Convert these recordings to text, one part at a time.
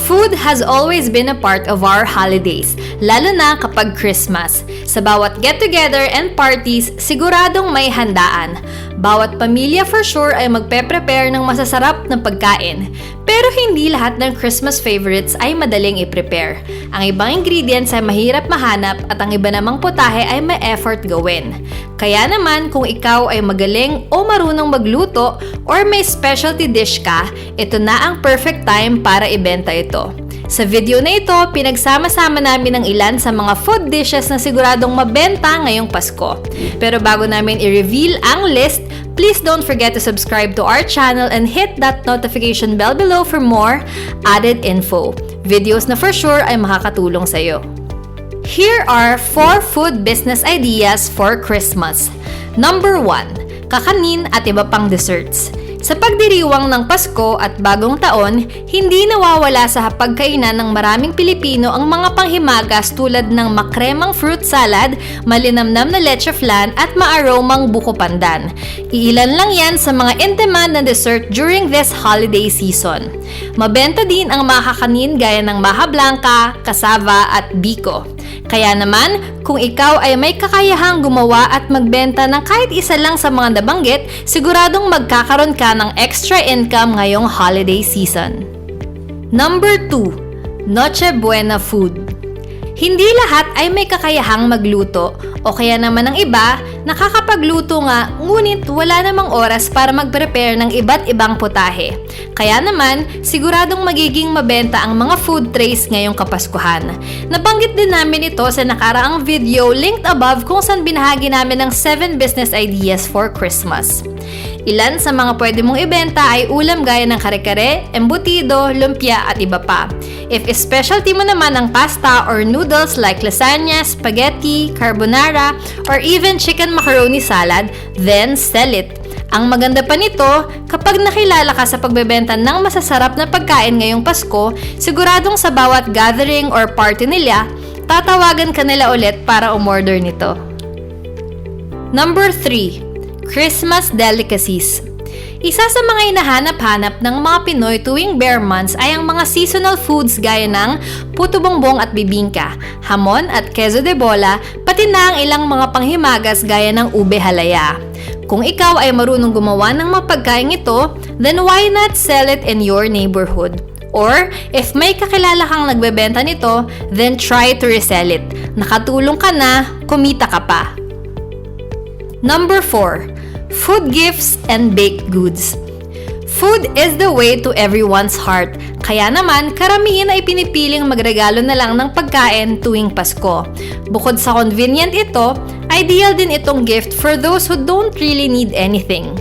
Food has always been a part of our holidays, lalo na kapag Christmas. Sa bawat get-together and parties, siguradong may handaan. Bawat pamilya for sure ay magpe-prepare ng masasarap na pagkain. Pero hindi lahat ng Christmas favorites ay madaling i-prepare. Ang ibang ingredients ay mahirap mahanap at ang iba namang putahe ay may effort gawin. Kaya naman kung ikaw ay magaling o marunong magluto or may specialty dish ka, ito na ang perfect time para ibenta ito. Sa video na ito, pinagsama-sama namin ang ilan sa mga food dishes na siguradong mabenta ngayong Pasko. Pero bago namin i-reveal ang list, please don't forget to subscribe to our channel and hit that notification bell below for more added info. Videos na for sure ay makakatulong sa'yo. Here are 4 food business ideas for Christmas. Number 1, kakanin at iba pang desserts. Sa pagdiriwang ng Pasko at Bagong Taon, hindi nawawala sa hapagkainan ng maraming Pilipino ang mga panghimagas tulad ng makremang fruit salad, malinamnam na leche flan at maaromang buko pandan. Iilan lang yan sa mga in-demand na dessert during this holiday season. Mabenta din ang mga kakanin gaya ng maha blanca, cassava at biko. Kaya naman, kung ikaw ay may kakayahang gumawa at magbenta ng kahit isa lang sa mga nabanggit, siguradong magkakaroon ka ng extra income ngayong holiday season. Number 2, Noche Buena food. Hindi lahat ay may kakayahang magluto o kaya naman ang iba nakakapagluto nga ngunit wala namang oras para mag-prepare ng iba't ibang putahe. Kaya naman, siguradong magiging mabenta ang mga food trays ngayong Kapaskuhan. Nabanggit din namin ito sa nakaraang video linked above kung saan binahagi namin ng 7 business ideas for Christmas. Ilan sa mga pwede mong ibenta ay ulam gaya ng kare-kare, embutido, lumpia at iba pa. If specialty mo naman ang pasta or noodles like lasagna, spaghetti, carbonara, or even chicken macaroni salad, then sell it. Ang maganda pa nito, kapag nakilala ka sa pagbebenta ng masasarap na pagkain ngayong Pasko, siguradong sa bawat gathering or party nila, tatawagan ka nila ulit para umorder nito. Number 3, Christmas delicacies. Isa sa mga hinahanap-hanap ng mga Pinoy tuwing bare months ay ang mga seasonal foods gaya ng puto bongbong at bibingka, hamon at queso de bola, pati na ang ilang mga panghimagas gaya ng ube halaya. Kung ikaw ay marunong gumawa ng mga pagkain ito, then why not sell it in your neighborhood? Or, if may kakilala kang nagbebenta nito, then try to resell it. Nakatulong ka na, kumita ka pa. Number 4, food gifts and baked goods. Food is the way to everyone's heart. Kaya naman, karamihan ay pinipiling magregalo na lang ng pagkain tuwing Pasko. Bukod sa convenient ito, ideal din itong gift for those who don't really need anything.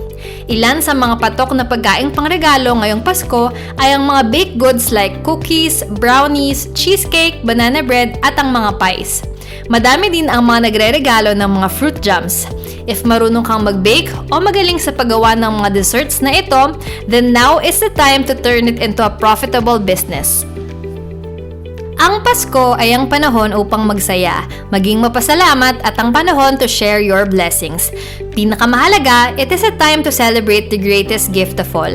Ilan sa mga patok na pagkaing pangregalo ngayong Pasko ay ang mga baked goods like cookies, brownies, cheesecake, banana bread at ang mga pies. Madami din ang mga nagre-regalo ng mga fruit jams. If marunong kang mag-bake o magaling sa paggawa ng mga desserts na ito, then now is the time to turn it into a profitable business. Ang Pasko ay ang panahon upang magsaya, maging mapasalamat at ang panahon to share your blessings. Pinakamahalaga, it is a time to celebrate the greatest gift of all.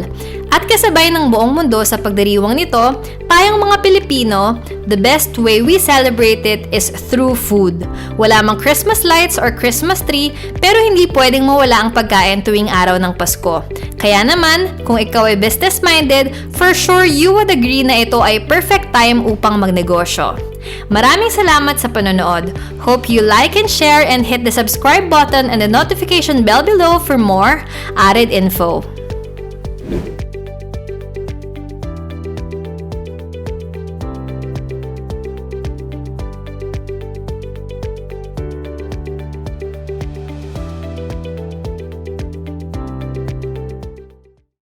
At kasabay ng buong mundo sa pagdiriwang nito, tayong mga Pilipino, the best way we celebrate it is through food. Wala mang Christmas lights or Christmas tree, pero hindi pwedeng mawala ang pagkain tuwing araw ng Pasko. Kaya naman, kung ikaw ay business-minded, for sure you would agree na ito ay perfect time upang magnegosyo. Maraming salamat sa panonood. Hope you like and share and hit the subscribe button and the notification bell below for more added info.